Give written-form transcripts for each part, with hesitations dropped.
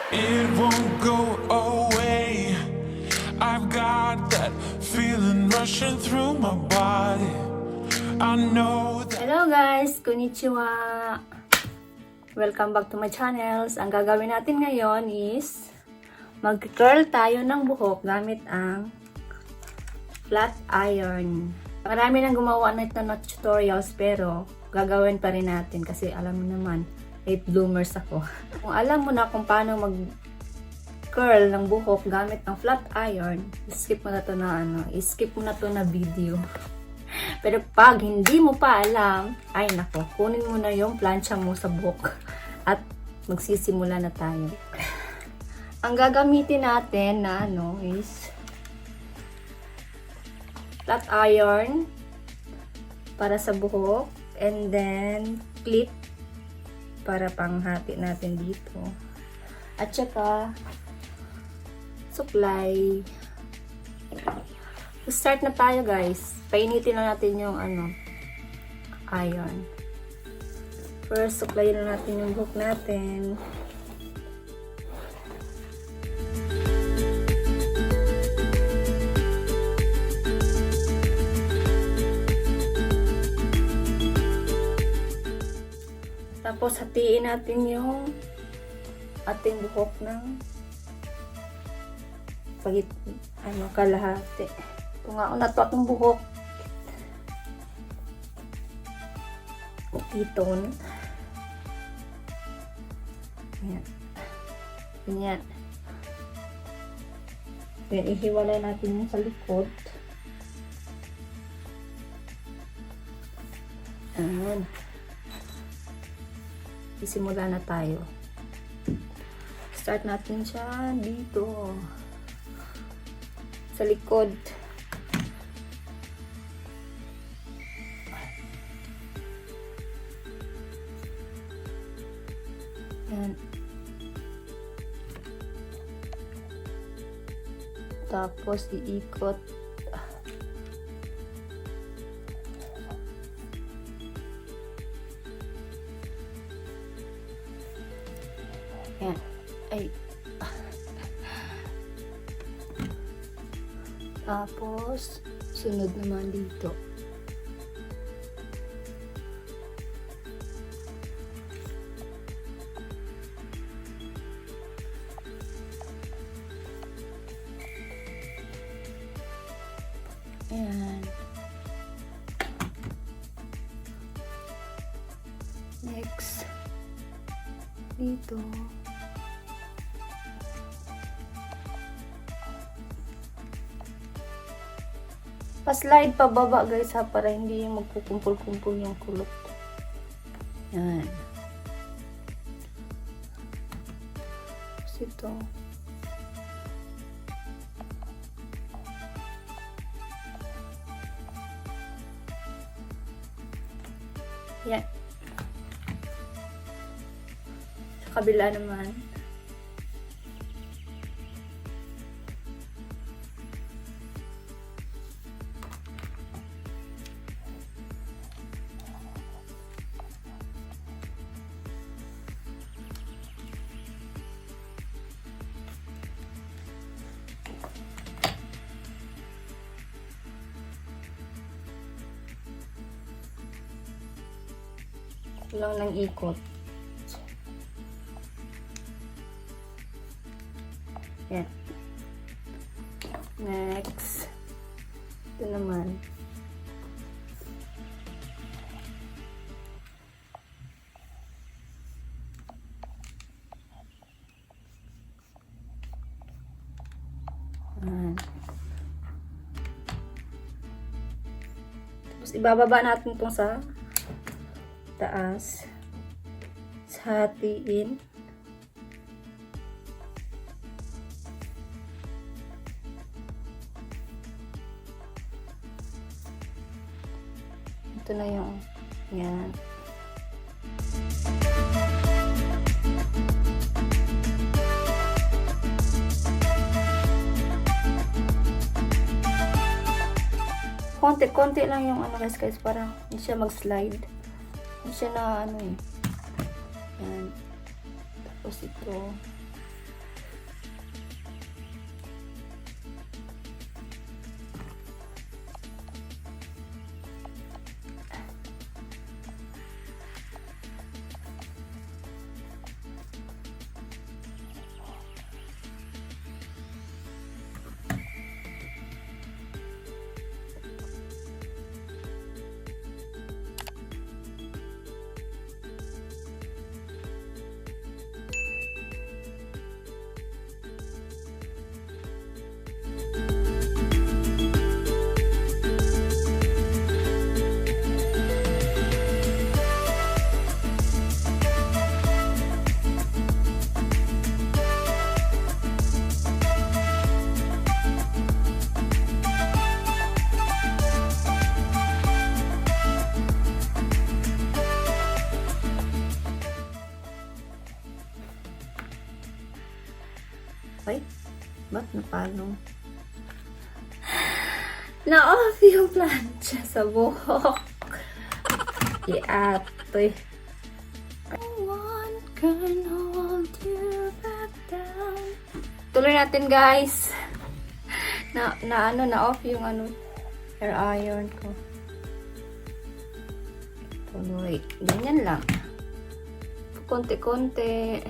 It won't go away. I've got that feeling rushing through my body. I know that. Hello guys, konnichiwa. Welcome back to my channels. Ang gagawin natin ngayon is mag-curl tayo ng buhok gamit ang flat iron. Marami nang gumawa nito na tutorials pero gagawin pa rin natin kasi alam mo naman, late bloomers ako. Kung alam mo na kung paano mag-curl ng buhok gamit ang flat iron, skip mo na to na video. Pero pag hindi mo pa alam, ay nako, kunin mo na yung plancha mo sa buhok at magsisimula na tayo. Ang gagamitin natin na is flat iron para sa buhok and then clip para panghati natin dito. At saka suklay. Start na tayo guys. Painitin na natin yung iron. First, suklayin na natin yung buhok natin. Tapos, hatiin natin yung ating buhok ng kalahati. Ito nga, nato atong buhok. Iton. Ayan. Ganyan. Then, ihiwalay natin yung sa likod. Ayan. Isimula na tayo. Start natin siya dito. Sa likod. Yan. Tapos iikot. Yan. Ay. Tapos sunod naman dito. Ayan. Next. Dito. Pa-slide pababa guys ha, para hindi yung magkukumpul-kumpul yung kulot. Ayan. Tapos ito. Yan. Sa kabila naman. Lang ng ikot. Yan. Next. Ito naman. Yan. Tapos ibababa natin itong sa taas, hatiin. Ito na yung yan. Konti-konti lang yung guys, para hindi siya mag-slide. Hindi siya na Yan. Tapos ito. Ay, ba't napalong? Na-off yung plancha sa buhok. Atoy. No one can hold you back down. Tuloy natin, guys. Na-off yung hair iron ko. Tuloy. Ganyan lang. Konti-konti.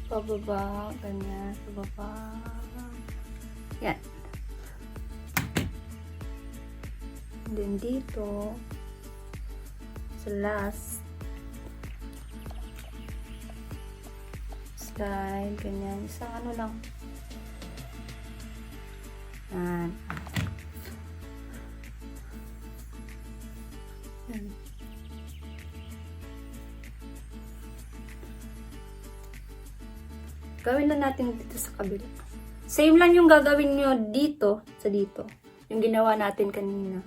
Pababa, ganyan, pababa. Yan. And then dito, sa last, slide, ganyan. Isang lang. Yan. Yan. Gawin na natin dito sa kabila. Same lang yung gagawin nyo dito, sa dito. Yung ginawa natin kanina.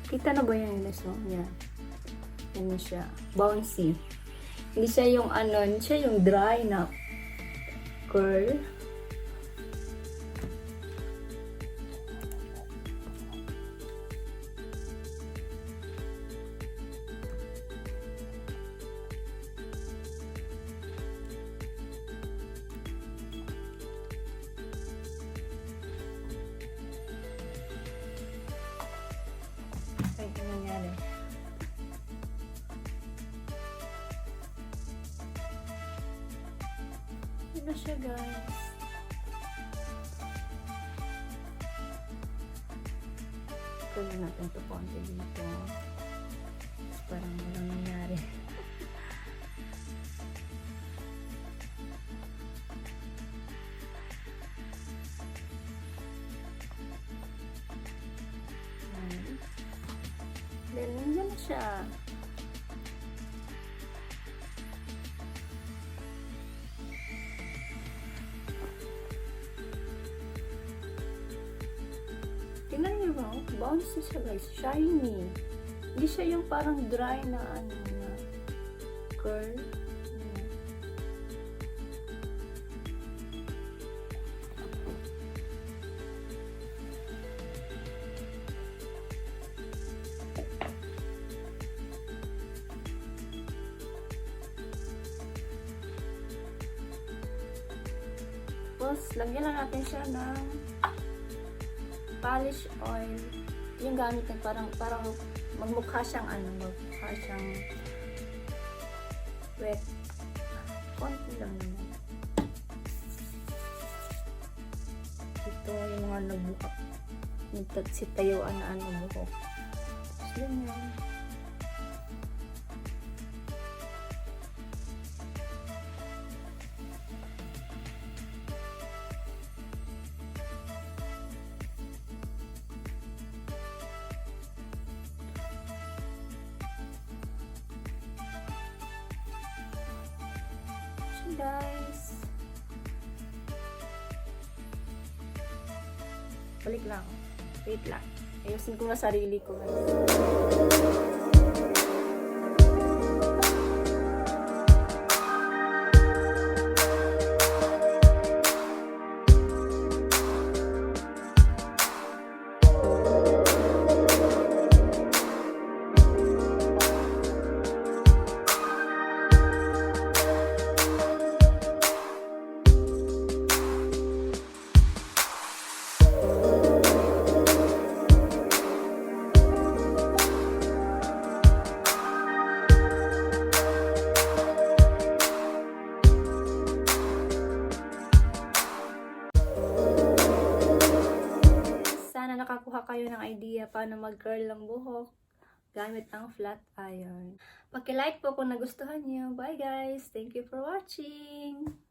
Kita na ba yan? So, yan. Yan na siya. Bouncy. Hindi siya yung hindi siya yung dry na curl. Ay, ano nangyari? Ano na siya, guys? Tuloy natin ito konti dito. Parang walang nangyari. Then, nandiyan na siya. Tingnan niyo ba? Bouncy siya, guys. Shiny. Hindi siya yung parang dry na na curl. Tapos, lagyan lang natin siya ng polish oil. Yung gamit na parang magmukha siyang magmukha siyang wet. Konti lang naman. mga nagbuka. Nagtatsitayuan na buhok. So, yun yan. Guys, balik lang, wait lang, ayusin ko na sarili ko guys. Nakakuha kayo ng idea paano mag-curl ng buhok gamit ang flat iron. Paki-like po kung nagustuhan niyo. Bye guys! Thank you for watching!